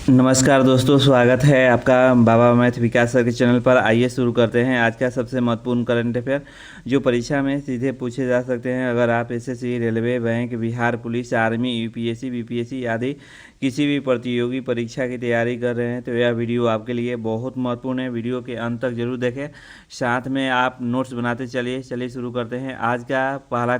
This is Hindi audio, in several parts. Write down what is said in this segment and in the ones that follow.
नमस्कार दोस्तों, स्वागत है आपका बाबा मैथ विकास सर के चैनल पर। आइए शुरू करते हैं आज का सबसे महत्वपूर्ण करंट अफेयर जो परीक्षा में सीधे पूछे जा सकते हैं। अगर आप SSC, railway, bank, Bihar police, army, UPSC, BPSC आदि किसी भी प्रतियोगी परीक्षा की तैयारी कर रहे हैं तो यह वीडियो आपके लिए बहुत महत्वपूर्ण है। वीडियो के अंत तक जरूर देखें, साथ में आप नोट्स बनाते चलिए शुरू करते हैं। आज का पहला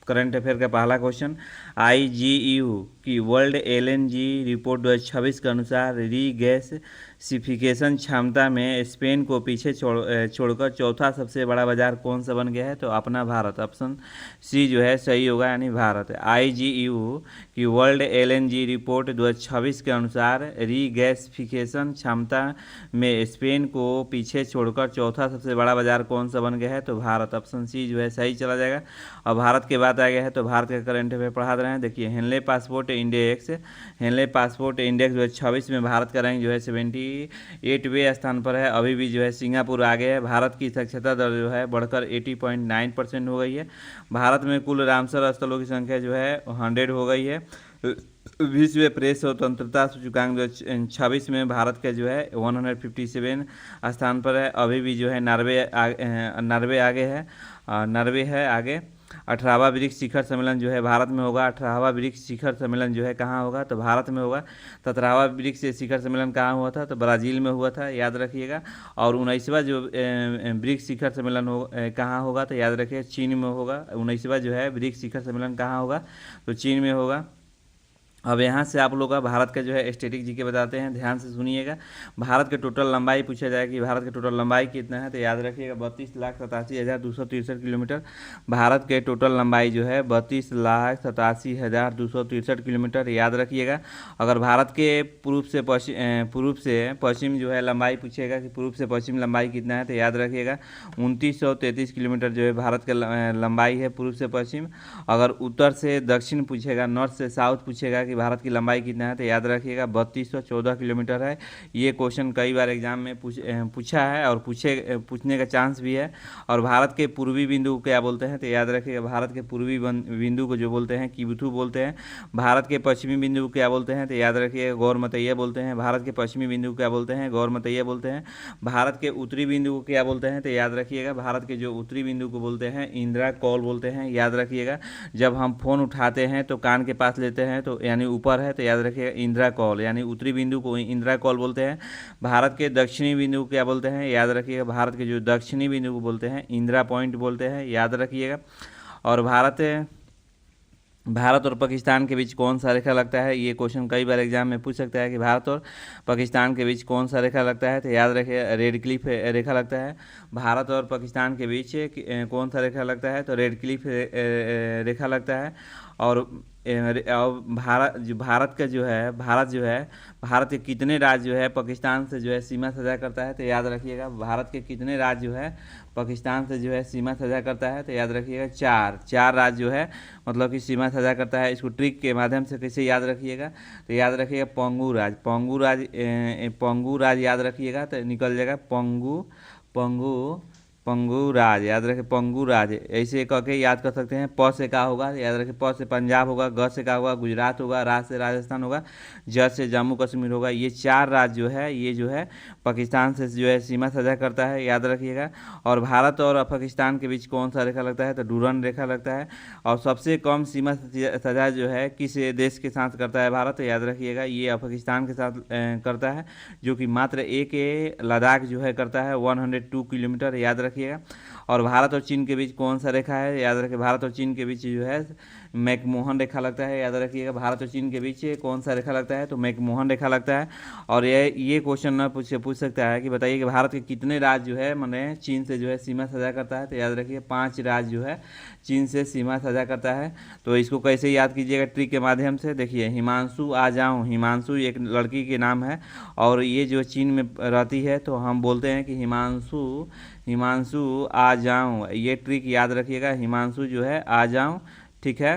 करंट अफेयर का पहला क्वेश्चन, आईजीईयू की वर्ल्ड एलएनजी रिपोर्ट 2026 के अनुसार रीगैसिफिकेशन क्षमता में स्पेन को पीछे छोड़कर चौथा सबसे बड़ा बाजार कौन सा बन गया है? तो अपना भारत। ऑप्शन सी जो है सही होगा, यानी भारत। आईजीईयू की वर्ल्ड एलएनजी रिपोर्ट 2026 के अनुसार रीगैसिफिकेशन क्षमता में स्पेन को पीछे छोड़कर चौथा सबसे बड़ा बाजार कौन सा बन गया है? तो भारत। ऑप्शन सी जो है सही चला जाएगा। और भारत के बात आ गया है तो भारत का करंट अफेयर पढ़ा रहे हैं। देखिए, हेनले पासपोर्ट इंडेक्स 2026 में भारत का रैंक जो है 78वें स्थान पर है। अभी भी जो है सिंगापुर आगे है। भारत की साक्षरता दर जो है बढ़कर 80.9% हो गई है। भारत में कुल रामसर स्थलों की संख्या जो है 100 हो गई है। विश्व प्रेस स्वतंत्रता सूचकांक 2026 में भारत का जो है 157 स्थान पर है। अभी भी जो है नॉर्वे आगे है। नॉर्वे है आगे। 18वां ब्रिक्स शिखर सम्मेलन जो है भारत में होगा। 18वां ब्रिक्स शिखर सम्मेलन जो है कहाँ होगा? तो भारत में होगा। 17वां ब्रिक्स शिखर सम्मेलन कहाँ हुआ था? तो ब्राज़ील में हुआ था, याद रखिएगा। और 19वां जो ब्रिक्स शिखर सम्मेलन कहाँ होगा? तो याद रखिए चीन में होगा। 19वां जो है ब्रिक्स शिखर सम्मेलन कहाँ होगा? तो चीन में होगा। अब यहाँ से आप लोग का भारत का जो है स्टैटिक जीके बताते हैं, ध्यान से सुनिएगा। भारत के टोटल लंबाई पूछा जाए कि भारत के टोटल लंबाई कितना है? तो याद रखिएगा 32,87,263 किलोमीटर। भारत के टोटल लंबाई जो है 32,87,263 किलोमीटर, याद रखिएगा। अगर भारत के पूर्व से पश्चिम जो है लंबाई पूछेगा कि पूर्व से पश्चिम लंबाई कितना है? तो याद रखिएगा 2933 किलोमीटर जो है भारत का लंबाई है पूर्व से पश्चिम। अगर उत्तर से दक्षिण पूछेगा, नॉर्थ से साउथ पूछेगा कि भारत की लंबाई कितना है? तो याद रखिएगा 3214 किलोमीटर है। ये क्वेश्चन कई बार एग्जाम में पूछा है और पूछने का चांस भी है। और भारत के पूर्वी बिंदु को क्या बोलते हैं? तो याद रखिएगा भारत के पूर्वी बिंदु को जो बोलते हैं किबुथु बोलते हैं। भारत के पश्चिमी बिंदु को क्या बोलते हैं? तो याद रखिएगा गौरमतैया बोलते हैं। भारत के पश्चिमी बिंदु को क्या बोलते हैं? गौरमतैया बोलते हैं। भारत के उत्तरी बिंदु को क्या बोलते हैं? तो याद रखिएगा भारत के जो उत्तरी बिंदु को बोलते हैं इंदिरा कॉल बोलते हैं, याद रखिएगा। जब हम फ़ोन उठाते हैं तो कान के पास लेते हैं तो यानी ऊपर है, तो याद रखिएगा इंदिरा कॉल, यानी उत्तरी बिंदु को इंदिरा कॉल बोलते हैं। भारत के दक्षिणी बिंदु को क्या बोलते हैं? याद रखिएगा भारत के जो दक्षिणी बिंदु को बोलते हैं इंदिरा पॉइंट बोलते हैं, याद रखिएगा। और भारत और पाकिस्तान के बीच कौन सा रेखा लगता है? ये क्वेश्चन कई बार एग्जाम में पूछ सकता है कि भारत और पाकिस्तान के बीच कौन सा रेखा लगता है? तो याद रखिए रेड क्लिफ रेखा लगता है। भारत और पाकिस्तान के बीच कौन सा रेखा लगता है? तो रेड क्लिफ रेखा लगता है। और भारत का जो है भारत के कितने राज्य जो है पाकिस्तान से जो है सीमा साझा करता है? तो याद रखिएगा भारत के कितने राज्य जो है पाकिस्तान से जो है सीमा साझा करता है? तो याद रखिएगा चार राज्य जो है मतलब कि सीमा साझा करता है। इसको ट्रिक के माध्यम से कैसे याद रखिएगा? तो याद रखिएगा पंगू राज याद रखिएगा तो निकल जाएगा पंगू राज, याद रखें पंगू राज। ऐसे करके याद कर सकते हैं। प से क्या होगा? याद रखें प से पंजाब होगा, ग से क्या होगा? गुजरात होगा, रा से राजस्थान होगा, ज से जम्मू कश्मीर होगा। ये चार राज्य जो है ये जो है पाकिस्तान से जो है सीमा साझा करता है, याद रखिएगा। और भारत और पाकिस्तान के बीच कौन सा रेखा लगता है? तो डूरन रेखा लगता है। और सबसे कम सीमा साझा जो है किस देश के साथ करता है भारत? याद रखिएगा ये पाकिस्तान के साथ करता है, जो कि मात्र एक लद्दाख जो है करता है 102 किलोमीटर, याद रखिएगा। और भारत और चीन के बीच कौन सा रेखा है? याद रखिए भारत और चीन के बीच जो है मैकमोहन रेखा लगता है, याद रखिएगा। भारत और चीन के बीच कौन सा रेखा लगता है? तो मैकमोहन रेखा लगता है। और ये क्वेश्चन ना पूछ सकता है कि बताइए कि भारत के कितने राज्य जो है मैंने चीन से जो है सीमा साझा करता है? तो याद रखिए 5 राज्य जो है चीन से सीमा साझा करता है। तो इसको कैसे याद कीजिएगा? ट्रिक के माध्यम से। देखिए हिमांशु आ जाऊँ, हिमांशु एक लड़की के नाम है और ये जो चीन में रहती है तो हम बोलते हैं कि हिमांशु आ जाऊँ। ये ट्रिक याद रखिएगा, हिमांशु जो है आ जाऊँ, ठीक है।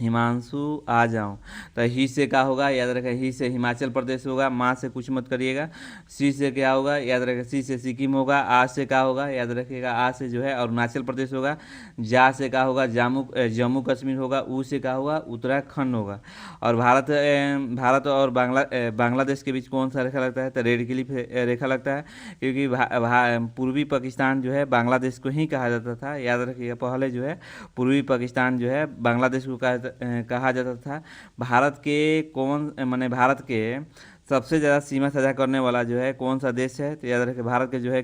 हिमांशु आ जाऊं। तो ही से क्या होगा, याद रखें, ही से हिमाचल प्रदेश होगा, माँ से कुछ मत करिएगा। सी से क्या होगा, याद रखें, सी से सिक्किम होगा। आ से क्या होगा, याद रखिएगा, आ से जो है अरुणाचल प्रदेश होगा। जा से क्या होगा, जम्मू कश्मीर होगा। ऊ से क्या होगा, उत्तराखंड होगा। और भारत और बांग्लादेश के बीच कौन सा रेखा लगता है, तो रेड क्लिफ रेखा लगता है, क्योंकि पूर्वी पाकिस्तान जो है बांग्लादेश को ही कहा जाता था। याद रखिएगा, पहले जो है पूर्वी पाकिस्तान जो है बांग्लादेश को कहा जाता था। भारत के सबसे ज़्यादा सीमा साझा करने वाला जो है कौन सा देश है, तो याद रखिए भारत के जो है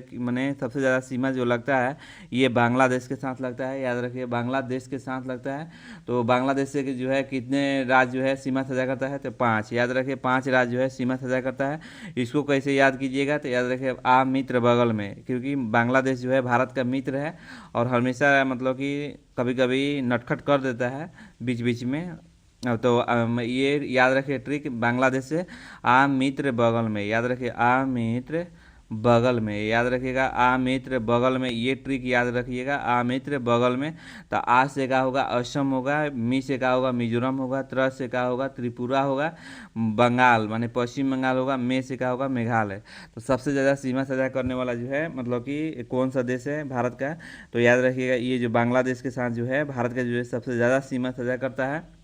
सबसे ज़्यादा सीमा जो लगता है ये बांग्लादेश के साथ लगता है। याद रखिए बांग्लादेश के साथ लगता है। तो बांग्लादेश से जो है कितने राज्य जो है सीमा साझा करता है, तो 5। याद रखिए 5 राज्य जो है सीमा साझा करता है। इसको कैसे याद कीजिएगा, तो याद रखिए आ मित्र बगल में, क्योंकि बांग्लादेश जो है भारत का मित्र है और हमेशा मतलब कि कभी कभी नटखट कर देता है बीच बीच में। तो ये याद रखिए ट्रिक, बांग्लादेश से आ मित्र बगल में। याद रखिए आ मित्र बगल में, याद रखिएगा आ मित्र बगल में, ये ट्रिक याद रखिएगा, आ मित्र बगल में। तो आ से क्या होगा, असम होगा। मी से क्या होगा, मिजोरम होगा। त्र से क्या होगा, त्रिपुरा होगा। बंगाल माने पश्चिम बंगाल होगा। मे से क्या होगा, मेघालय। तो सबसे ज़्यादा सीमा साझा करने वाला जो है मतलब कि कौन सा देश है भारत का, तो याद रखिएगा ये जो बांग्लादेश के साथ जो है भारत का जो है सबसे ज़्यादा सीमा साझा करता है।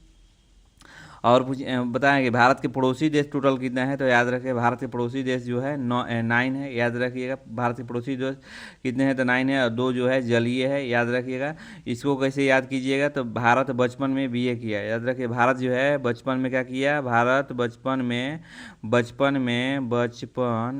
और बताएं कि भारत के पड़ोसी देश टोटल कितने हैं, तो याद रखिए भारत के पड़ोसी देश जो है 9 है। याद रखिएगा भारत के पड़ोसी देश कितने हैं, तो 9 है, और 2 जो है जलीय है। याद रखिएगा इसको कैसे याद कीजिएगा, तो भारत बचपन में बीए किया। याद रखिए भारत जो है बचपन में क्या किया, भारत बचपन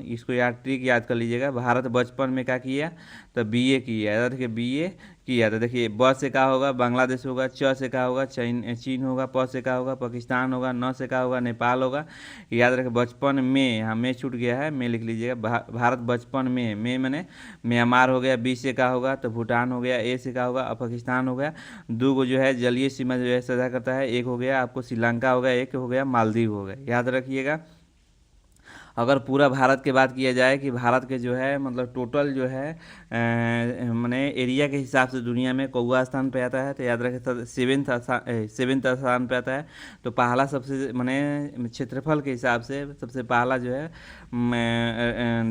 इसको याद ट्रिक याद कर लीजिएगा। भारत बचपन में क्या किया, तो बीए किया। याद रखिए बीए किया। तो देखिए ब से क्या होगा, बांग्लादेश होगा। च से क्या होगा, चीन होगा। प से क्या होगा, पाकिस्तान होगा। न से क्या होगा, नेपाल होगा। याद रखें बचपन में, यहाँ में छूट गया है, में लिख लीजिएगा। भारत बचपन में मैंने म्यांमार हो गया। बी से क्या होगा, तो भूटान हो गया। ए से क्या होगा, पाकिस्तान हो गया। 2 को जो है जलीय सीमा जो है साझा करता है। एक हो गया आपको श्रीलंका हो गया, एक हो गया मालदीव हो गया। याद रखिएगा। अगर पूरा भारत की बात किया जाए कि भारत के जो है मतलब टोटल जो है माने एरिया के हिसाब से दुनिया में कौवा स्थान पे आता है, तो याद रखें 7th स्थान पे आता है। तो पहला सबसे माने क्षेत्रफल के हिसाब से सबसे पहला जो है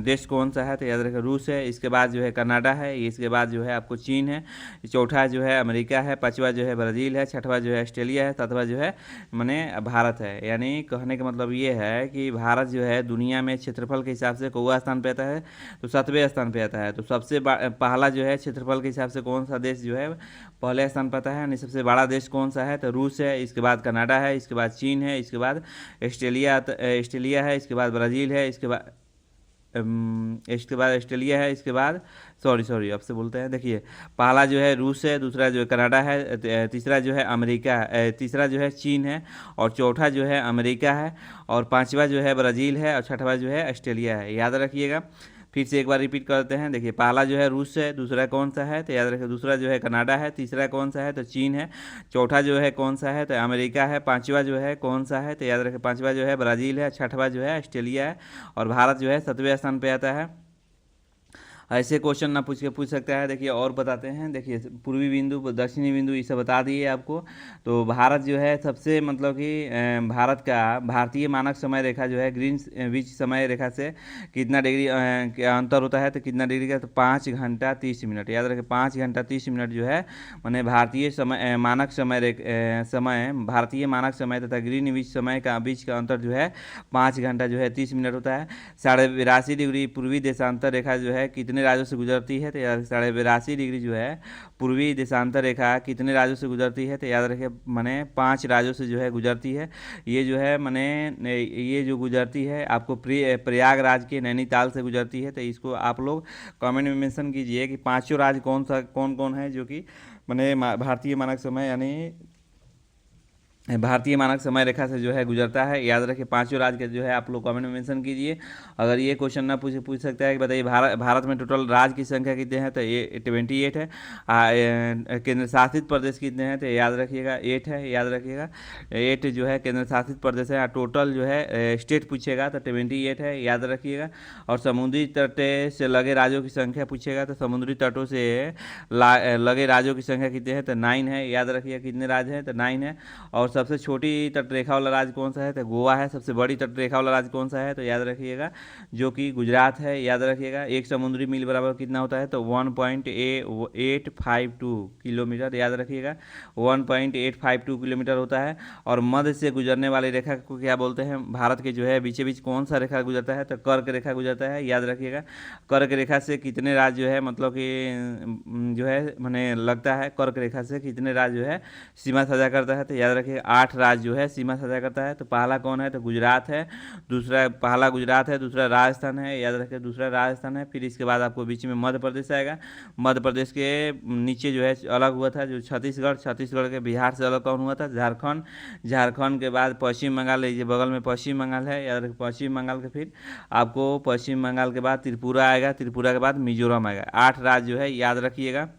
देश कौन सा है, तो याद रखें रूस है। इसके बाद जो है कनाडा है। इसके बाद जो है आपको चीन है। चौथा जो है अमेरिका है। 5वां जो है ब्राज़ील है। 6वां जो है ऑस्ट्रेलिया है। 7वां जो है माने भारत है। यानी कहने का मतलब ये है कि भारत जो है दुनिया में क्षेत्रफल के हिसाब से कौवा स्थान पे आता है, तो 7वें स्थान पे आता है। तो सबसे पहला जो है क्षेत्रफल के हिसाब से कौन सा देश जो है पहले स्थान पर आता है, यानी सबसे बड़ा देश कौन सा है, तो रूस है। इसके बाद कनाडा है। इसके बाद चीन है। इसके बाद ऑस्ट्रेलिया है। इसके बाद ब्राज़ील है। इसके बाद ऑस्ट्रेलिया है। इसके बाद सॉरी अब से बोलते हैं। देखिए पहला जो है रूस है। दूसरा जो है कनाडा है। तीसरा जो है अमेरिका है। तीसरा जो है चीन है। और चौथा जो है अमेरिका है। और 5वां जो है ब्राज़ील है। और 6वां जो है ऑस्ट्रेलिया है। याद रखिएगा। फिर से एक बार रिपीट करते हैं। देखिए पहला जो है रूस है। दूसरा कौन सा है, तो याद रखिए दूसरा जो है कनाडा है। तीसरा कौन सा है, तो चीन है। चौथा जो है कौन सा है, तो अमेरिका है। 5वां जो है कौन सा है, तो याद रखिए 5वां जो है ब्राज़ील है। 6वां जो है ऑस्ट्रेलिया है। और भारत जो है 7वें स्थान पे आता है। ऐसे क्वेश्चन ना पूछ सकता है। देखिए और बताते हैं। देखिए पूर्वी बिंदु, दक्षिणी बिंदु, इसे बता दिए आपको। तो भारत जो है सबसे मतलब कि भारत का भारतीय मानक समय रेखा जो है ग्रीनविच समय रेखा से कितना डिग्री का अंतर होता है, तो कितना डिग्री का, तो 5 घंटा 30 मिनट। याद रखें 5 घंटा 30 मिनट जो है मैंने भारतीय समय मानक समय भारतीय मानक समय तथा ग्रीनविच समय का बीच का अंतर जो है 5 घंटा जो है 30 मिनट होता है। 82.5 डिग्री पूर्वी देशांतर रेखा जो है कितने राज्यों से गुजरती है, तो याद 82.5 डिग्री जो है पूर्वी देशांतर रेखा कितने राज्यों से गुजरती है, तो याद रखिए मैंने 5 राज्यों से जो है गुजरती है। ये जो है मैंने ये जो गुजरती है आपको प्रयागराज के नैनीताल से गुजरती है। तो इसको आप लोग कमेंट में मेंशन कीजिए कि पांचों राज्य कौन कौन है जो कि मैंने भारतीय मानक समय यानी भारतीय मानक समय रेखा से जो है गुजरता है। याद रखिए पांचों राज्य के जो है आप लोग कमेंट में मेंशन कीजिए। अगर ये क्वेश्चन ना पूछ सकता है कि बताइए भारत में टोटल राज्य की संख्या कितने हैं, तो ये 28 है। केंद्र शासित प्रदेश कितने हैं, तो याद रखिएगा 8 है। याद रखिएगा 8 जो है केंद्र शासित प्रदेश है। टोटल जो है स्टेट पूछेगा तो 28 है। याद रखिएगा। और समुद्री तट से लगे राज्यों की संख्या पूछेगा तो समुद्री तटों से लगे राज्यों की संख्या कितने हैं, तो 9 है। याद रखिएगा कितने राज्य हैं, तो 9 है। और सबसे छोटी तटरेखा वाला राज्य कौन सा है, तो गोवा है। सबसे बड़ी तटरेखा वाला राज्य कौन सा है, तो याद रखिएगा जो कि गुजरात है। याद रखिएगा एक समुद्री मील बराबर कितना होता है, तो 1.852 किलोमीटर। याद रखिएगा 1.852 किलोमीटर होता है। और मध्य से गुजरने वाली रेखा को क्या बोलते हैं, भारत के जो है बीचे बीच कौन सा रेखा गुजरता है, तो कर्क रेखा गुजरता है। याद रखिएगा कर्क रेखा से कितने राज्य जो है मतलब कि जो है मैंने लगता है, कर्क रेखा से कितने राज्य जो है सीमा साझा करता है, तो याद रखिएगा 8 राज्य जो है सीमा साझा करता है। तो पहला कौन है, तो गुजरात है। दूसरा पहला गुजरात है, दूसरा राजस्थान है। याद रखिए दूसरा राजस्थान है। फिर इसके बाद आपको बीच में मध्य प्रदेश आएगा। मध्य प्रदेश के नीचे जो है अलग हुआ था जो छत्तीसगढ़, छत्तीसगढ़ के बिहार से अलग कौन हुआ था, झारखंड। झारखंड के बाद पश्चिम बंगाल, लीजिए बगल में पश्चिम बंगाल है। याद रखिए पश्चिम बंगाल के फिर आपको पश्चिम बंगाल के बाद त्रिपुरा आएगा, त्रिपुरा के बाद मिजोरम आएगा। 8 राज्य जो है याद रखिएगा।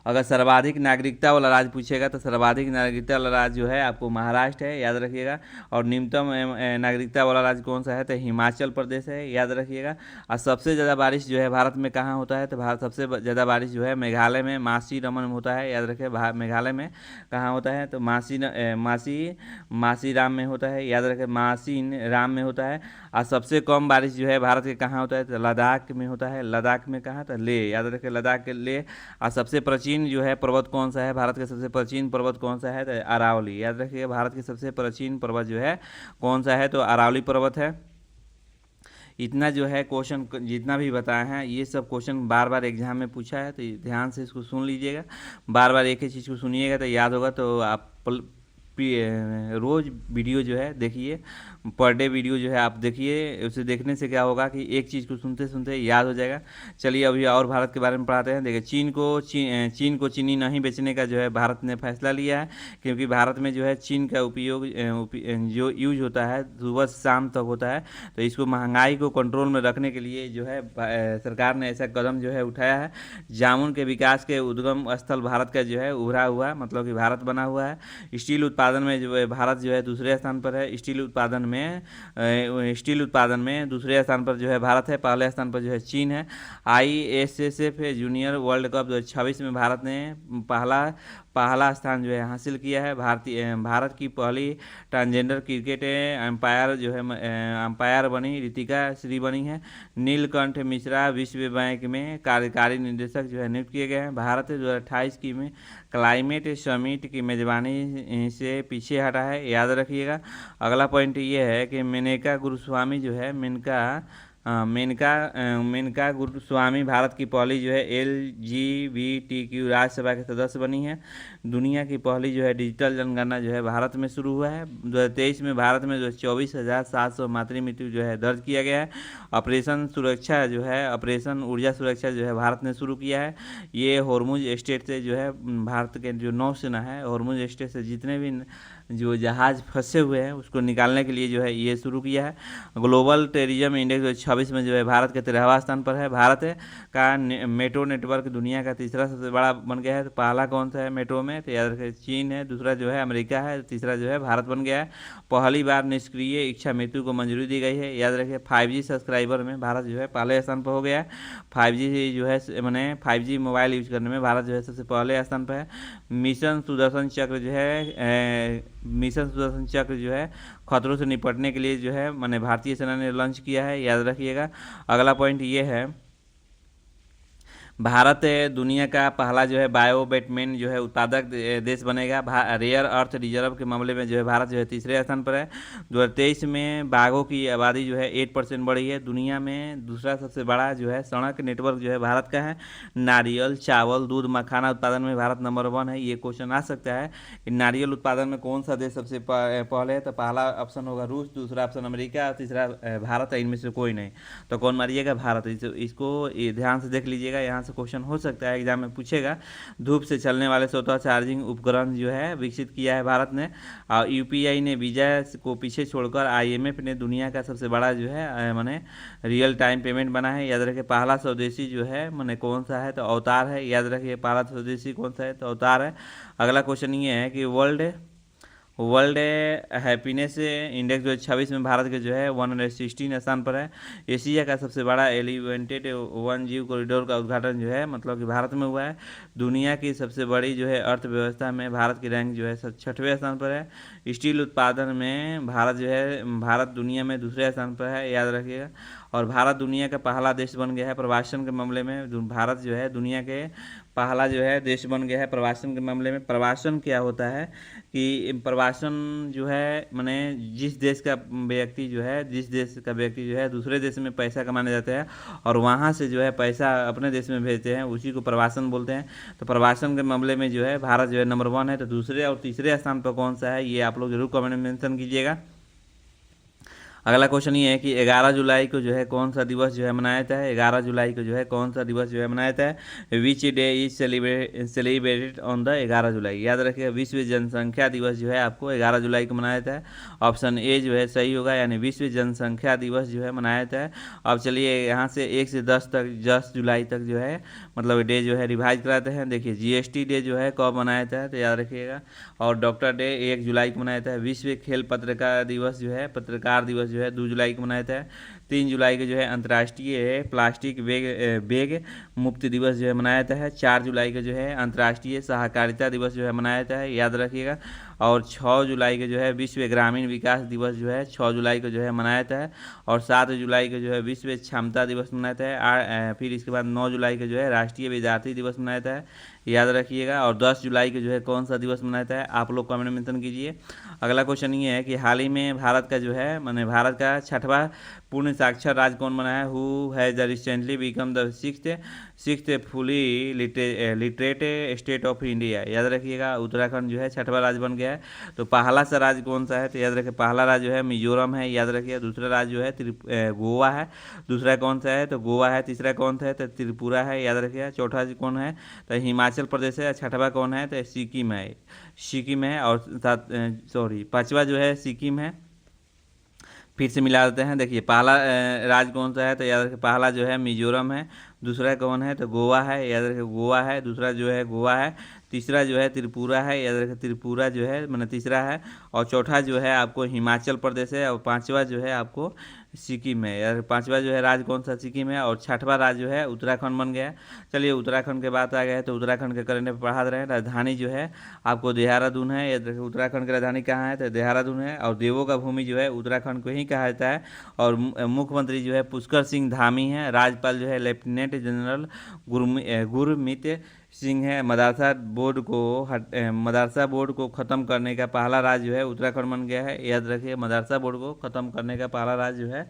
अगर सर्वाधिक नागरिकता वाला राज्य पूछेगा तो सर्वाधिक नागरिकता वाला राज्य जो है आपको महाराष्ट्र है। याद रखिएगा। और न्यूनतम नागरिकता वाला राज्य कौन सा है, तो हिमाचल प्रदेश है। याद रखिएगा। और सबसे ज़्यादा बारिश जो है भारत में कहाँ होता है, तो भारत सबसे ज़्यादा बारिश जो है मेघालय में मासी रमन में होता है। याद रखिए मेघालय में कहाँ होता है, तो मासी राम में होता है। याद रखिए मासी राम में होता है। और सबसे कम बारिश जो है भारत के कहाँ होता है, तो लद्दाख में होता है। लद्दाख में कहाँ, तो लेह। याद रखिए लद्दाख के लेह। और सबसे प्राचीन जो है पर्वत कौन सा है, भारत का सबसे प्राचीन पर्वत कौन सा है, तो अरावली। याद रखिए भारत के सबसे प्राचीन पर्वत जो है कौन सा है, तो अरावली पर्वत है। इतना जो है क्वेश्चन जितना भी बताए हैं ये सब क्वेश्चन बार बार एग्जाम में पूछा है, तो ध्यान से इसको सुन लीजिएगा। बार बार एक ही चीज़ को सुनिएगा तो याद होगा। तो आप रोज़ वीडियो जो है देखिए, पर डे वीडियो जो है आप देखिए। उसे देखने से क्या होगा कि एक चीज़ को सुनते सुनते याद हो जाएगा। चलिए अभी और भारत के बारे में पढ़ाते हैं। देखिए चीन को चीनी नहीं बेचने का जो है भारत ने फैसला लिया है, क्योंकि भारत में जो है चीन का उपयोग जो यूज होता है सुबह शाम तक होता है। तो इसको महंगाई को कंट्रोल में रखने के लिए जो है सरकार ने ऐसा कदम जो है उठाया है। जामुन के विकास के उद्गम स्थल भारत का जो है उभरा हुआ मतलब कि भारत बना हुआ है। स्टील उत्पादन में जो है भारत जो है दूसरे स्थान पर है। स्टील उत्पादन में दूसरे स्थान पर जो है भारत है, पहले स्थान पर जो है चीन है। ISSF जूनियर वर्ल्ड कप 2026 में भारत ने पहला स्थान जो है हासिल किया है। भारत की पहली ट्रांसजेंडर क्रिकेट अंपायर जो है अंपायर बनी रितिका श्री बनी है। नीलकंठ मिश्रा विश्व बैंक में कार्यकारी निदेशक जो है नियुक्त किए गए हैं। भारत 2028 की में क्लाइमेट समिट की मेजबानी से पीछे हटा है। याद रखिएगा। अगला पॉइंट ये है कि मेनका गुरुस्वामी जो है मेनका गुरुस्वामी भारत की पहली जो है LGBTQ राज्यसभा के सदस्य बनी है। दुनिया की पहली जो है डिजिटल जनगणना जो है भारत में शुरू हुआ है। 2023 में भारत में जो 24,700 मातृ मृत्यु जो है दर्ज किया गया है। ऑपरेशन ऊर्जा सुरक्षा जो है भारत ने शुरू किया है। ये हॉर्मुज स्टेट से जो है भारत के जो नौसेना है हॉर्मुज स्टेट से जितने भी जो जहाज़ फंसे हुए हैं उसको निकालने के लिए जो है ये शुरू किया है। ग्लोबल टेररिज्म इंडेक्स 2026 में जो है भारत के 13वां स्थान पर है। भारत का मेट्रो नेटवर्क दुनिया का तीसरा सबसे बड़ा बन गया है। तो पहला कौन सा है मेट्रो में, तो याद रखिए चीन है। दूसरा जो है अमेरिका है। तीसरा जो है भारत बन गया है। पहली बार निष्क्रिय इच्छा मृत्यु को मंजूरी दी गई है। याद रखिए 5G सब्सक्राइबर में भारत जो है पहले स्थान पर हो गया है। 5G जो है मैंने 5G मोबाइल यूज करने में भारत जो है सबसे पहले स्थान पर है। मिशन सुदर्शन चक्र जो है खतरों से निपटने के लिए जो है मैंने भारतीय सेना ने लॉन्च किया है। याद रखिएगा। अगला पॉइंट ये है भारत दुनिया का पहला जो है बायो बैटमैन जो है उत्पादक देश बनेगा। रेयर अर्थ रिजर्व के मामले में जो है भारत जो है तीसरे स्थान पर है। 2023 में बाघों की आबादी जो है 8% बढ़ी है। दुनिया में दूसरा सबसे बड़ा जो है सड़क नेटवर्क जो है भारत का है। नारियल चावल दूध मखाना उत्पादन में भारत नंबर 1 है। ये क्वेश्चन आ सकता है कि नारियल उत्पादन में कौन सा देश सबसे पहले है, तो पहला ऑप्शन होगा रूस, दूसरा ऑप्शन अमेरिका और तीसरा भारत है। इनमें से कोई नहीं, तो कौन मारिएगा, भारत। इसको ध्यान से देख लीजिएगा। यहाँ से क्वेश्चन हो सकता है एग्जाम में पूछेगा। धूप से चलने वाले स्वतः चार्जिंग उपकरण जो है विकसित किया है भारत ने। और UPI ने वीजा को पीछे छोड़कर IMF ने दुनिया का सबसे बड़ा जो है माने रियल टाइम पेमेंट बना है। याद रखिए पहला स्वदेशी जो है माने कौन सा है, तो अवतार है। याद रखिए पहला स्वदेशी कौन सा है, तो अवतार है। अगला क्वेश्चन ये है कि वर्ल्ड हैप्पीनेस इंडेक्स जो है 26 में भारत के जो है 116 स्थान पर है। एशिया का सबसे बड़ा एलिवेटेड वन जीव कॉरिडोर का उद्घाटन जो है मतलब कि भारत में हुआ है। दुनिया की सबसे बड़ी जो है अर्थव्यवस्था में भारत की रैंक जो है 6वें स्थान पर है। स्टील उत्पादन में भारत जो है भारत दुनिया में दूसरे स्थान पर है, याद रखिएगा। और भारत दुनिया का पहला देश बन गया है प्रवासन के मामले में। भारत जो है दुनिया के पहला जो है देश बन गया है प्रवासन के मामले में। प्रवासन क्या होता है कि प्रवासन जो है माने जिस देश का व्यक्ति जो है दूसरे देश में पैसा कमाने जाते हैं और वहाँ से जो है पैसा अपने देश में भेजते हैं, उसी को प्रवासन बोलते हैं। तो प्रवासन के मामले में जो है भारत जो है नंबर 1 है। तो दूसरे और तीसरे स्थान पर कौन सा है, ये आप लोग जरूर कमेंट में मेंशन कीजिएगा। अगला क्वेश्चन ये है कि 11 जुलाई को जो है कौन सा दिवस जो है मनाया जाता है। 11 जुलाई को जो है कौन सा दिवस जो है मनाया जाता है। Which day is celebrated on the 11 जुलाई। याद रखिए विश्व जनसंख्या दिवस जो है आपको 11 जुलाई को मनाया जाता है। ऑप्शन ए जो है सही होगा, यानी विश्व जनसंख्या दिवस जो है मनाया जाता है। अब चलिए यहाँ से 1 से 10 जुलाई तक जो है मतलब डे जो है रिवाइज कराते हैं। देखिए जीएसटी डे जो है कब मनाया जाता है तो याद रखिएगा। और डॉक्टर डे 1 जुलाई को मनाया जाता है। विश्व खेल पत्रकार दिवस जो है पत्रकार दिवस जो है 2 जुलाई को मनाया जाता है। 3 जुलाई को जो है अंतर्राष्ट्रीय प्लास्टिक बैग मुक्ति दिवस जो है मनाया जाता है। 4 जुलाई को जो है अंतर्राष्ट्रीय सहकारिता दिवस जो है मनाया जाता है, याद रखिएगा। और 6 जुलाई को जो है विश्व ग्रामीण विकास दिवस जो है 6 जुलाई को जो है मनाया जाता है। और 7 जुलाई को जो है विश्व क्षमता दिवस मनाया जाता है। फिर इसके बाद 9 जुलाई को जो है राष्ट्रीय विद्यार्थी दिवस मनाया जाता है, याद रखिएगा। और 10 जुलाई को जो है कौन सा दिवस मनाया जाता है, आप लोग कमेंट में मेंशन कीजिए। अगला क्वेश्चन ये है कि हाल ही में भारत का जो है माने भारत का 6वां पूर्ण साक्षर राज्य कौन बना है। Who has recently become the sixth fully literate state of India. याद रखिएगा उत्तराखंड जो है 6वां राज्य बन गया है। तो पहला सा राज्य कौन सा है तो याद रखिए पहला राज्य जो है मिजोरम है, याद रखिए। दूसरा राज्य जो है गोवा है। दूसरा कौन सा है तो गोवा है। तीसरा कौन सा है तो त्रिपुरा है, याद रखिएगा। चौथा कौन है तो हिमाचल प्रदेश है। 6वां कौन है तो सिक्किम है। और पांचवा जो है सिक्किम है। फिर से मिला देते हैं। देखिए पहला राज्य कौन सा है तो याद रखिए पहला जो है मिजोरम है। दूसरा कौन है तो गोवा है, याद रखिए गोवा है। दूसरा जो है गोवा है। तीसरा जो है त्रिपुरा है, याद रखिए त्रिपुरा जो है मैंने तीसरा है। और चौथा जो है आपको हिमाचल प्रदेश है। और पांचवा जो है आपको सिक्किम है, यार पांचवा जो है राज्य कौन सा सिक्किम है। और 6वां राज्य जो है उत्तराखंड बन गया। चलिए उत्तराखंड के बात आ गया है तो उत्तराखंड के करंट पढ़ा रहे हैं। राजधानी जो है आपको देहरादून है, याद रखिए उत्तराखंड की राजधानी कहाँ है तो देहरादून है। और देवों का भूमि जो है उत्तराखंड को ही कहा जाता है। और मुख्यमंत्री जो है पुष्कर सिंह धामी है। राज्यपाल जो है लेफ्टिनेंट जनरल गुरमीत सिंह है। मदरसा बोर्ड को ख़त्म करने का पहला राज्य जो है उत्तराखंड बन गया है, याद रखिए मदरसा बोर्ड को ख़त्म करने का पहला राज्य जो है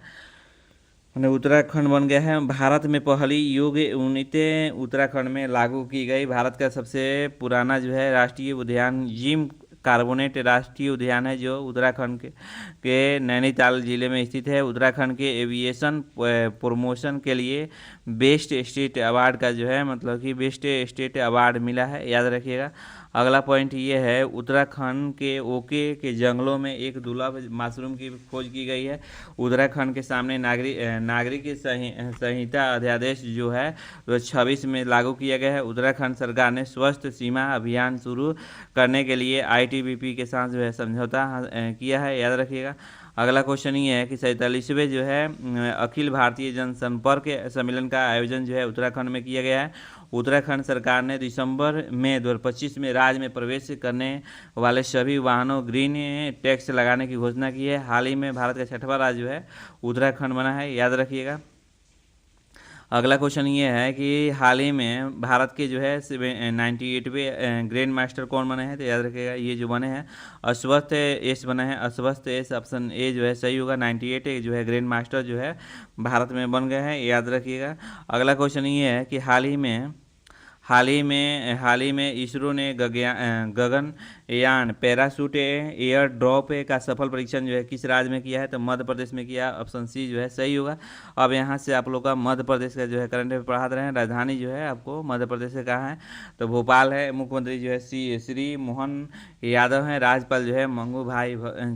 मैंने उत्तराखंड बन गया है। भारत में पहली योग यूनिटें उत्तराखंड में लागू की गई। भारत का सबसे पुराना जो है राष्ट्रीय उद्यान जिम कार्बोनेट राष्ट्रीय उद्यान है जो उत्तराखंड के नैनीताल जिले में स्थित है। उत्तराखंड के एविएशन प्रमोशन के लिए बेस्ट स्टेट अवार्ड का जो है मतलब कि बेस्ट स्टेट अवार्ड मिला है, याद रखिएगा। अगला पॉइंट ये है उत्तराखंड के ओके के जंगलों में एक दुर्लभ मशरूम की खोज की गई है। उत्तराखंड के सामने नागरिक संहिता अध्यादेश जो है 26 में लागू किया गया है। उत्तराखंड सरकार ने स्वस्थ सीमा अभियान शुरू करने के लिए आईटीबीपी के साथ जो है समझौता किया है, याद रखिएगा। अगला क्वेश्चन ये है कि 47वें जो है अखिल भारतीय जनसंपर्क सम्मेलन का आयोजन जो है उत्तराखंड में किया गया है। उत्तराखंड सरकार ने दिसंबर में 2025 में राज्य में प्रवेश करने वाले सभी वाहनों ग्रीन टैक्स लगाने की घोषणा की है। हाल ही में भारत का 6वां राज्य जो है उत्तराखंड बना है, याद रखिएगा। अगला क्वेश्चन ये है कि हाल ही में भारत के जो है 98वें ग्रैंड मास्टर कौन बने हैं तो याद रखिएगा ये जो बने हैं अश्वत्थ एस बने हैं। अश्वत्थ एस ऑप्शन ए जो है सही होगा। 98 जो है ग्रैंड मास्टर जो है भारत में बन गए हैं, याद रखिएगा। अगला क्वेश्चन ये है कि हाल ही में इसरो ने गगनयान पैराशूट एयर ड्रॉप का सफल परीक्षण जो है किस राज्य में किया है तो मध्य प्रदेश में किया। ऑप्शन सी जो है सही होगा। अब यहाँ से आप लोग का मध्य प्रदेश का जो है करंट अफेयर पढ़ा रहे हैं। राजधानी जो है आपको मध्य प्रदेश से कहाँ है तो भोपाल है। मुख्यमंत्री जो है श्री मोहन यादव हैं। राज्यपाल जो है मंगू भाई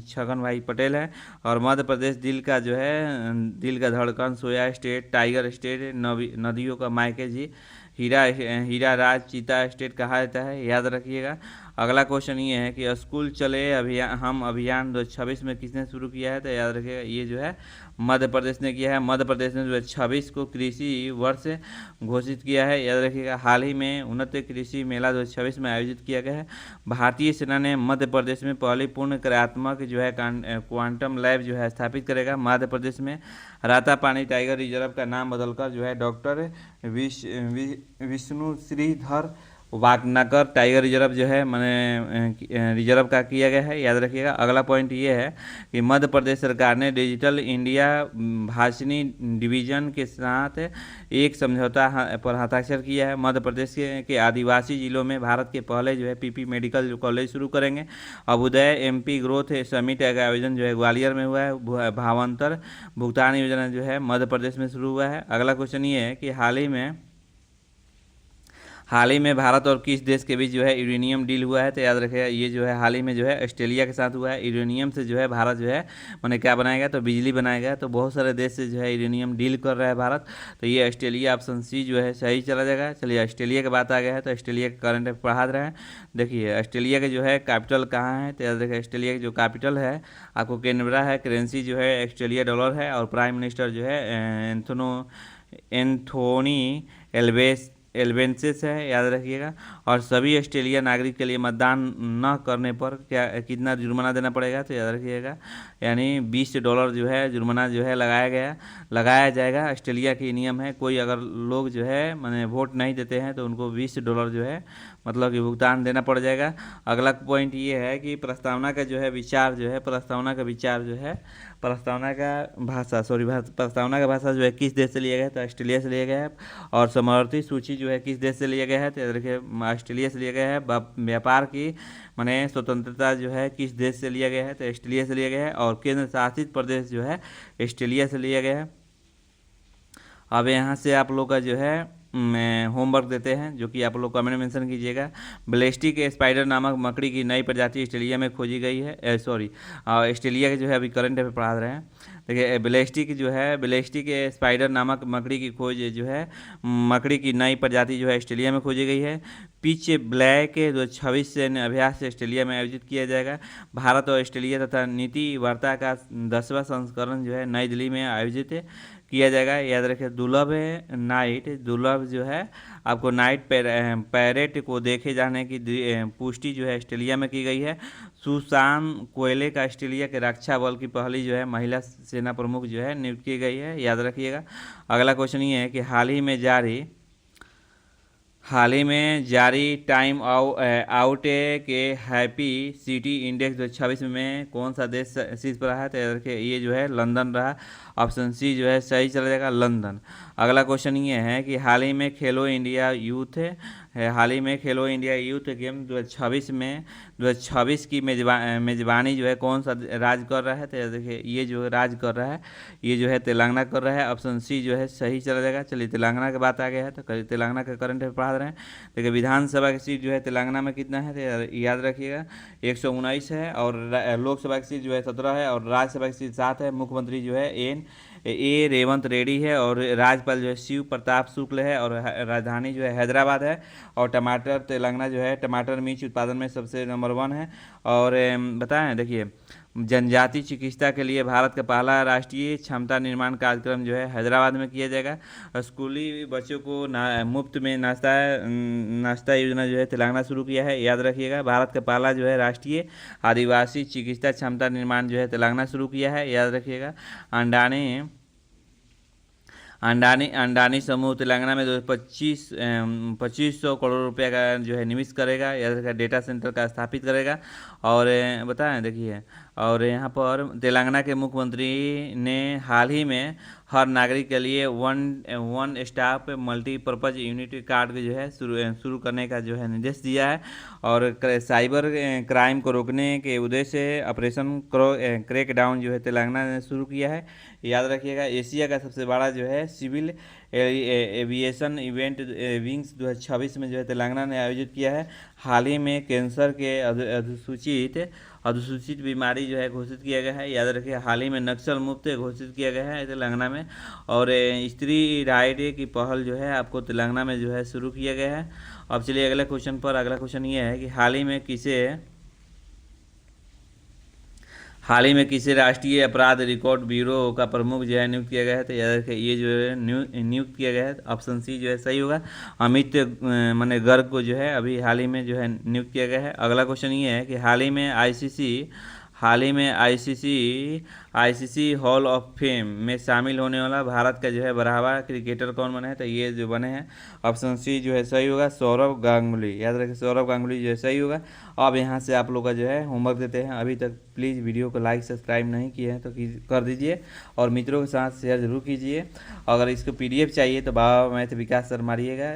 छगन भाई पटेल है। और मध्य प्रदेश दिल का धड़कन सोया स्टेट टाइगर स्टेट नदियों का मायके जी हीरा राज चीता स्टेट कहा जाता है, याद रखिएगा। अगला क्वेश्चन ये है कि स्कूल चले अभियान 2026 में किसने शुरू किया है, तो याद रखिएगा ये जो है मध्य प्रदेश ने किया है। मध्य प्रदेश ने 2026 को कृषि वर्ष घोषित किया है, याद रखिएगा। हाल ही में उन्नत कृषि मेला 2026 में आयोजित किया गया है। भारतीय सेना ने मध्य प्रदेश में पहली पूर्ण कार्यात्मक जो है क्वांटम लैब जो है स्थापित करेगा। मध्य प्रदेश में रातापानी टाइगर रिजर्व का नाम बदलकर जो है doctor Vishnu Shridhar Wakankar tiger reserve जो है मैंने रिजर्व का किया गया है, याद रखिएगा। अगला पॉइंट ये है कि मध्य प्रदेश सरकार ने डिजिटल इंडिया भाषणी डिवीजन के साथ एक समझौता पर हस्ताक्षर किया है। मध्य प्रदेश के आदिवासी जिलों में भारत के पहले जो है पीपी मेडिकल कॉलेज शुरू करेंगे। अभ्युदय एमपी ग्रोथ समिट का आयोजन जो है ग्वालियर में हुआ है। भावांतर भुगतान योजना जो है मध्य प्रदेश में शुरू हुआ है। अगला क्वेश्चन ये है कि हाल ही में भारत और किस देश के बीच जो है यूरेनियम डील हुआ है, तो याद रखिएगा ये जो है हाल ही में जो है ऑस्ट्रेलिया के साथ हुआ है। यूरेनियम से जो है भारत जो है मैंने क्या बनाएगा, तो बिजली बनाएगा। तो बहुत सारे देश से जो है यूरेनियम डील कर रहा है भारत, तो ये ऑस्ट्रेलिया ऑप्शन सी जो है सही चला जाएगा। चलिए ऑस्ट्रेलिया की बात आ गया है, तो ऑस्ट्रेलिया के करंट अफेयर पढ़ा रहे हैं। देखिए ऑस्ट्रेलिया के जो है कैपिटल कहाँ है, तो याद रखिए ऑस्ट्रेलिया की जो कैपिटल है आपको कैनबरा है। करेंसी जो है ऑस्ट्रेलिया डॉलर है और प्राइम मिनिस्टर जो है एंथोनी एल्बेंसेस है, याद रखिएगा। और सभी ऑस्ट्रेलिया नागरिक के लिए मतदान न करने पर कितना जुर्माना देना पड़ेगा, तो याद रखिएगा यानी $20 जो है जुर्माना जो है लगाया जाएगा। ऑस्ट्रेलिया की नियम है, कोई अगर लोग जो है मैंने वोट नहीं देते हैं तो उनको $20 जो है मतलब कि भुगतान देना पड़ जाएगा। अगला पॉइंट ये है कि प्रस्तावना का जो है विचार जो है प्रस्तावना का भाषा जो है किस देश से लिया गया है, तो ऑस्ट्रेलिया से लिया गया है। और समवर्ती सूची जो है किस देश से लिया गया है, तो देखिए ऑस्ट्रेलिया से लिया गया है। व्यापार की माने स्वतंत्रता जो है किस देश से लिया गया है, तो ऑस्ट्रेलिया से लिया गया है। और केंद्र शासित प्रदेश जो है ऑस्ट्रेलिया से लिया गया है। अब यहाँ से आप लोग का जो है होमवर्क देते हैं, जो कि आप लोग कमेंट में मेंशन कीजिएगा। ब्लेस्टिक स्पाइडर नामक मकड़ी की नई प्रजाति ऑस्ट्रेलिया में खोजी गई है। ऑस्ट्रेलिया के जो है अभी करंट अफेयर पढ़ा रहे हैं। देखिए ब्लेस्टिक स्पाइडर नामक मकड़ी की खोज जो है मकड़ी की नई प्रजाति जो है ऑस्ट्रेलिया में खोजी गई है। पिच ब्लैक 2026 से अभ्यास ऑस्ट्रेलिया में आयोजित किया जाएगा। भारत और ऑस्ट्रेलिया तथा नीति वार्ता का 10वां संस्करण जो है नई दिल्ली में आयोजित किया जाएगा। याद रखिए दुर्लभ जो है आपको नाइट पैरेट को देखे जाने की पुष्टि जो है ऑस्ट्रेलिया में की गई है। सुसान कोयले का ऑस्ट्रेलिया के रक्षा बल की पहली जो है महिला सेना प्रमुख जो है नियुक्त की गई है, याद रखिएगा। अगला क्वेश्चन ये है कि हाल ही में जारी टाइम आउट के हैप्पी सिटी इंडेक्स 2026 में कौन सा देश शीर्ष पर रहा है, तो याद रखिए ये जो है लंदन रहा। ऑप्शन सी जो है सही चला जाएगा, लंदन। अगला क्वेश्चन ये है कि हाल ही में खेलो इंडिया यूथ गेम 2026 की मेजबानी जो है कौन सा राज्य कर रहा है, तो देखिए ये जो राज्य कर रहा है ये जो है तेलंगाना कर रहा है। ऑप्शन सी जो है सही चला जाएगा। चलिए तेलंगाना की बात आ गया है, तो तेलंगाना का करंट अफेयर पढ़ा रहे हैं। देखिए विधानसभा की सीट जो है तेलंगाना में कितना है, तो याद रखिएगा 119 है। और लोकसभा की सीट जो है 17 है और राज्यसभा की सीट 7 है। मुख्यमंत्री जो है रेवंत रेड्डी है और राज्यपाल जो है शिव प्रताप शुक्ल है और राजधानी जो है हैदराबाद है। और तेलंगाना जो है टमाटर मिर्च उत्पादन में सबसे नंबर 1 है। और बताएं देखिए जनजाति चिकित्सा के लिए भारत का पहला राष्ट्रीय क्षमता निर्माण कार्यक्रम जो है हैदराबाद में किया जाएगा। स्कूली बच्चों को मुफ्त में नाश्ता योजना जो है तेलंगाना शुरू किया है, याद रखिएगा। भारत का पहला जो है राष्ट्रीय आदिवासी चिकित्सा क्षमता निर्माण जो है तेलंगाना शुरू किया है, याद रखिएगा। अंडानी समूह तेलंगाना में 2500 करोड़ रुपए का जो है निवेश करेगा, याद रखिएगा। डेटा सेंटर का स्थापित करेगा। और बताएं देखिए और यहाँ पर तेलंगाना के मुख्यमंत्री ने हाल ही में हर नागरिक के लिए one stop multipurpose unit card जो है शुरू करने का जो है निर्देश दिया है। और साइबर क्राइम को रोकने के उद्देश्य से ऑपरेशन क्रैकडाउन जो है तेलंगाना ने शुरू किया है, याद रखिएगा। एशिया का सबसे बड़ा जो है सिविल एविएशन इवेंट विंग्स 2026 में जो है तेलंगाना ने आयोजित किया है। हाल ही में कैंसर के अधिसूचित बीमारी जो है घोषित किया गया है। याद रखिए, हाल ही में नक्सल मुक्त घोषित किया गया है तेलंगाना में। और स्त्री राइट की पहल जो है आपको तेलंगाना में जो है शुरू किया गया है। अब चलिए अगले क्वेश्चन पर। अगला क्वेश्चन ये है कि हाल ही में किसे राष्ट्रीय अपराध रिकॉर्ड ब्यूरो का प्रमुख जो है नियुक्त किया गया है। तो याद रखिए, ये जो है नियुक्त किया गया है, ऑप्शन सी जो है सही होगा। अमित माने गर्ग को जो है अभी हाल ही में जो है नियुक्त किया गया है। अगला क्वेश्चन ये है कि हाल ही में आईसीसी हॉल ऑफ फेम में शामिल होने वाला भारत का जो है बढ़ावा क्रिकेटर कौन बने हैं। तो ये जो बने हैं, ऑप्शन सी जो है सही होगा, सौरव गांगुली। याद रखिए, सौरव गांगुली जो है सही होगा। अब यहाँ से आप लोग का जो है होमवर्क देते हैं। अभी तक प्लीज़ वीडियो को लाइक सब्सक्राइब नहीं किए हैं तो कर दीजिए, और मित्रों के साथ शेयर जरूर कीजिए। अगर इसको पीडीएफ चाहिए तो बाबा मैथ विकास सर मारिएगा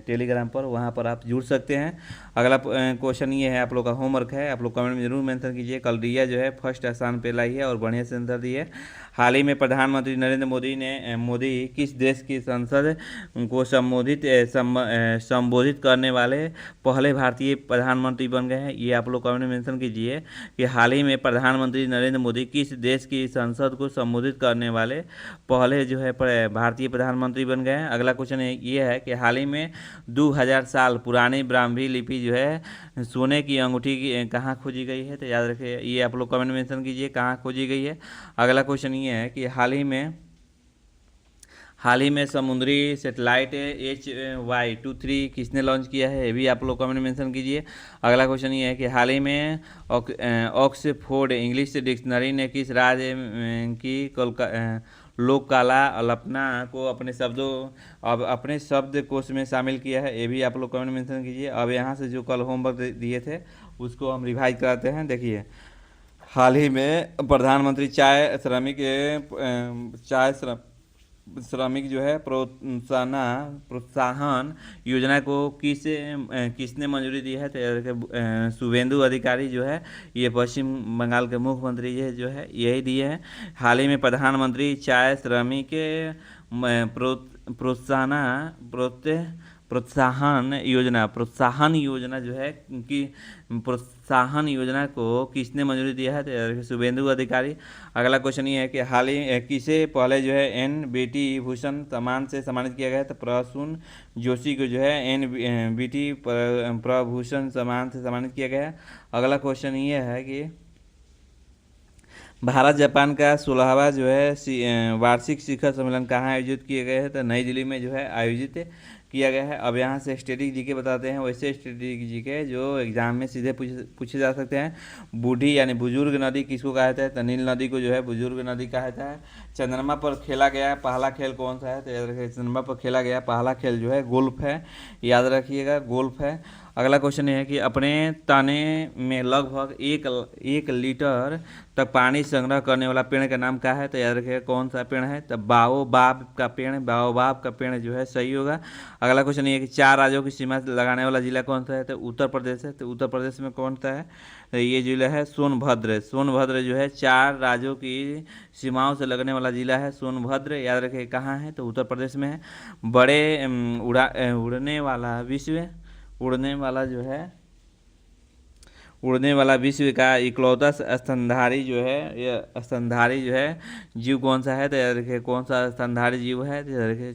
टेलीग्राम पर, वहाँ पर आप जुड़ सकते हैं। अगला क्वेश्चन ये है, आप लोग का होमवर्क है, आप लोग कमेंट में जरूर मेंशन कीजिए। कल रिया जो है फर्स्ट स्थान पे लाई है और बढ़िया से आंसर दी है। हाल ही में प्रधानमंत्री नरेंद्र मोदी किस देश की संसद को संबोधित करने वाले पहले भारतीय प्रधानमंत्री बन गए हैं। ये आप लोग कमेंट में मेंशन कीजिए कि हाल ही में प्रधानमंत्री नरेंद्र मोदी किस देश की संसद को संबोधित करने वाले पहले जो है भारतीय प्रधानमंत्री बन गए हैं। अगला क्वेश्चन ये है कि हाल ही में 2000 साल पुरानी ब्राह्मी लिपि जो है सोने की अंगूठी की कहाँ खोजी गई है। तो याद रखिए, ये आप लोग कमेंट में मेंशन कीजिए कहाँ खोजी गई है। अगला क्वेश्चन ये है कि हाल ही में समुद्री सैटेलाइट HY-23 किसने लॉन्च किया है। ये भी आप लोग कमेंट में मेंशन कीजिए। अगला क्वेश्चन ये है कि हाल ही में ऑक्सफोर्ड इंग्लिश डिक्शनरी ने किस राज्य की लोक कला अल्पना को अपने शब्दकोश में शामिल किया है। ये भी आप लोग कमेंट में मेंशन कीजिए। अब यहाँ से जो कल होमवर्क दिए थे उसको हम रिवाइज कराते हैं। देखिए, हाल ही में प्रधानमंत्री श्रमिक जो है प्रोत्साहन योजना को किसने मंजूरी दी है। तो शुभेंदु अधिकारी जो है ये पश्चिम बंगाल के मुख्यमंत्री जो है यही दिए हैं। हाल ही में प्रधानमंत्री चाय श्रमिक प्रोत्साहन योजना जो है कि प्रोत्साहन योजना को किसने मंजूरी दिया है। तो शुभेंदु अधिकारी। अगला क्वेश्चन ये है कि हाल ही किसे पहले जो है NBT भूषण सम्मान से सम्मानित किया गया है। तो प्रसून जोशी को जो है NBT प्रभूषण सम्मान से सम्मानित किया गया है। अगला क्वेश्चन ये है कि भारत जापान का 16वां जो है वार्षिक शिखर सम्मेलन कहाँ आयोजित किए गए हैं। तो नई दिल्ली में जो है आयोजित किया गया है। अब यहाँ से स्टैटिक जीके बताते हैं, वैसे स्टैटिक जीके जो एग्जाम में सीधे पूछे जा सकते हैं। बूढ़ी यानी बुजुर्ग नदी किसको कहा जाता है। तो नील नदी को जो है बुजुर्ग नदी कहा जाता है। चंद्रमा पर खेला गया पहला खेल कौन सा है। तो याद रखिए, चंद्रमा पर खेला गया पहला खेल जो है गोल्फ है। याद रखिएगा, गोल्फ है। अगला क्वेश्चन है कि अपने तने में लगभग एक लीटर तक पानी संग्रह करने वाला पेड़ का नाम क्या है। तो याद रखिएगा कौन सा पेड़ है। तो बाओबाब का पेड़ जो है सही होगा। अगला क्वेश्चन ये है कि 4 राज्यों की सीमा लगाने वाला जिला कौन सा है। तो उत्तर प्रदेश है। तो उत्तर प्रदेश में कौन सा है। तो ये जिला है सोनभद्र जो है 4 राज्यों की सीमाओं से लगने वाला जिला है सोनभद्र। याद रखिए कहाँ है। तो उत्तर प्रदेश में है। बड़े उड़ने वाला विश्व का इकलौता स्तनधारी जो है जीव कौन सा है। तो याद रखिए कौन सा स्तनधारी जीव है। तो याद रखिए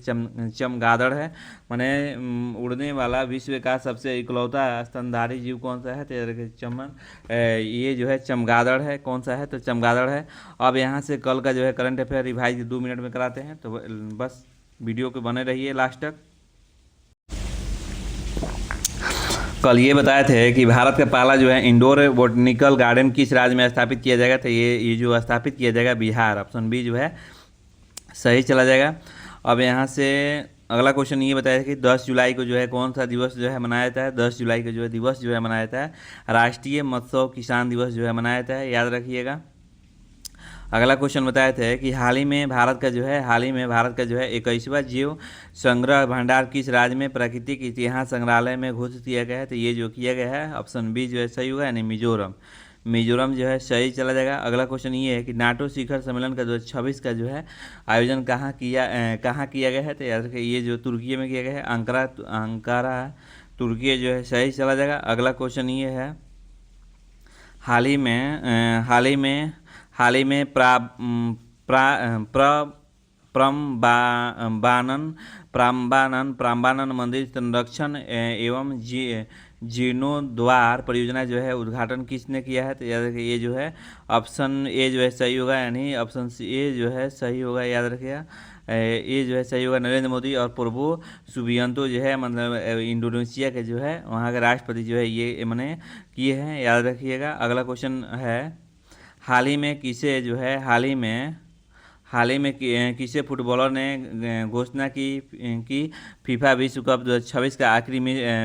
चमगादड़ है। माने उड़ने वाला विश्व का सबसे इकलौता स्तनधारी जीव कौन सा है। तो याद रखिए ये जो है चमगादड़ है। कौन सा है। तो चमगादड़ है। अब यहाँ से कल का जो है करंट अफेयर रिवाइज 2 मिनट में कराते हैं। तो बस वीडियो के बने रहिए लास्ट तक। कल ये बताए थे कि भारत का पहला जो है इंडोर बोटनिकल गार्डन किस राज्य में स्थापित किया जाएगा। तो ये जो स्थापित किया जाएगा बिहार, ऑप्शन बी जो है सही चला जाएगा। अब यहाँ से अगला क्वेश्चन ये बताया कि 10 जुलाई को जो है कौन सा दिवस जो है मनाया जाता है। 10 जुलाई को जो है दिवस जो है मनाया जाता है राष्ट्रीय मत्स्य किसान दिवस जो है मनाया जाता है। याद रखिएगा। अगला क्वेश्चन बताए थे कि हाल ही में भारत का जो है 21वां जीव संग्रह भंडार किस राज्य में प्राकृतिक इतिहास संग्रहालय में घोषित किया गया है। तो ये जो किया गया है ऑप्शन बी जो है सही होगा, यानी मिजोरम जो है सही चला जाएगा। अगला क्वेश्चन ये है कि नाटो शिखर सम्मेलन का 2026 का जो है आयोजन कहाँ किया गया है, तो याद रखिए ये जो तुर्की में किया गया है, अंकारा तुर्की जो है सही चला जाएगा। अगला क्वेश्चन ये है हाल ही में प्राम्बानन मंदिर संरक्षण एवं जीर्णोद्धार परियोजना जो है उद्घाटन किसने किया है, तो याद रखिए ये जो है ऑप्शन ए जो है सही होगा, यानी ऑप्शन ए जो है सही होगा, याद रखिएगा ये जो है सही होगा नरेंद्र मोदी और प्रभु सुबियांतो जो है मतलब इंडोनेशिया के जो है वहाँ के राष्ट्रपति जो है ये मैंने किए हैं, याद रखिएगा। अगला क्वेश्चन है हाल ही में किसे फुटबॉलर ने घोषणा की कि फीफा विश्व कप 2026 का आखिरी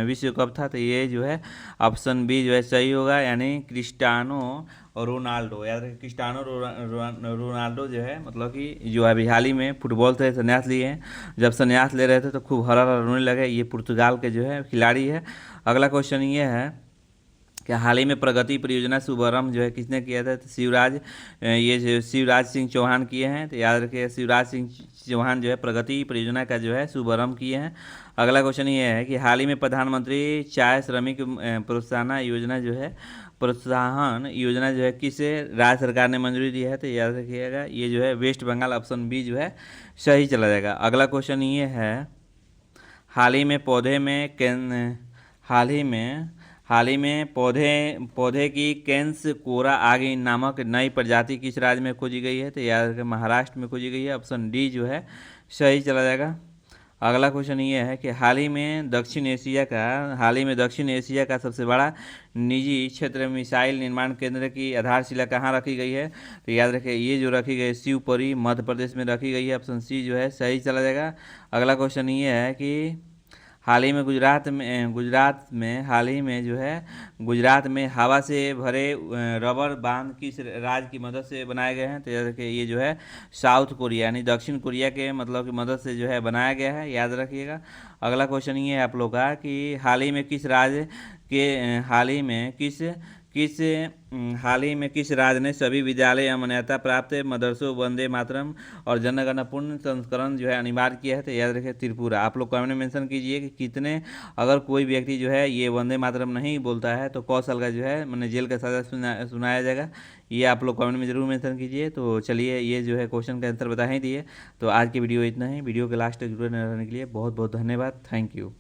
विश्व कप था, तो ये जो है ऑप्शन बी जो है सही होगा, यानी क्रिस्टियानो रोनाल्डो। याद रखिए क्रिस्टियानो रोनाल्डो जो है मतलब कि जो अभी हाल ही में फुटबॉल से संन्यास लिए हैं, जब संन्यास ले रहे थे तो खूब हरा हरा रोने लगे। ये पुर्तगाल के जो है खिलाड़ी है। अगला क्वेश्चन ये है कि हाल ही में प्रगति परियोजना शुभारंभ जो है किसने किया था, तो शिवराज सिंह चौहान किए हैं, तो याद रखिए शिवराज सिंह चौहान जो है प्रगति परियोजना का जो है शुभारंभ किए हैं। अगला क्वेश्चन ये है कि हाल ही में प्रधानमंत्री चाय श्रमिक प्रोत्साहन योजना जो है किसे राज्य सरकार ने मंजूरी दी है, तो याद रखिएगा ये जो है वेस्ट बंगाल, ऑप्शन बी जो है सही चला जाएगा। अगला क्वेश्चन ये है हाल ही में पौधे की कैंस कोरा आगी नामक नई प्रजाति किस राज्य में खोजी गई है, तो याद रखें महाराष्ट्र में खोजी गई है, ऑप्शन डी जो है सही चला जाएगा। अगला क्वेश्चन ये है कि हाल ही में दक्षिण एशिया का सबसे बड़ा निजी क्षेत्र मिसाइल निर्माण केंद्र की आधारशिला कहाँ रखी गई है, तो याद रखें ये जो रखी गई है शिवपुरी मध्य प्रदेश में रखी गई है, ऑप्शन सी जो है सही चला जाएगा। अगला क्वेश्चन ये है कि हाल ही में गुजरात में हवा से भरे रबर बांध किस राज्य की मदद से बनाए गए हैं, तो याद रखिए ये जो है साउथ कोरिया यानी दक्षिण कोरिया के मतलब की मदद से जो है बनाया गया है, याद रखिएगा। अगला क्वेश्चन ये है आप लोग का कि हाल ही में किस राज्य ने सभी विद्यालय या मान्यता प्राप्त मदरसों वंदे मातरम और जनगणना पूर्ण संस्करण जो है अनिवार्य किया है, तो याद रखिए त्रिपुरा। आप लोग कमेंट में मेंशन कीजिए कि कितने, अगर कोई व्यक्ति जो है ये वंदे मातरम नहीं बोलता है तो कौशल का जो है मैंने जेल का सजा सुनाया जाएगा, ये आप लोग कमेंट में जरूर मेंशन कीजिए। तो चलिए ये जो है क्वेश्चन का आंसर बता ही दिए। तो आज की वीडियो इतना ही। वीडियो के लास्ट तक जुड़े रहने के लिए बहुत बहुत धन्यवाद। Thank you.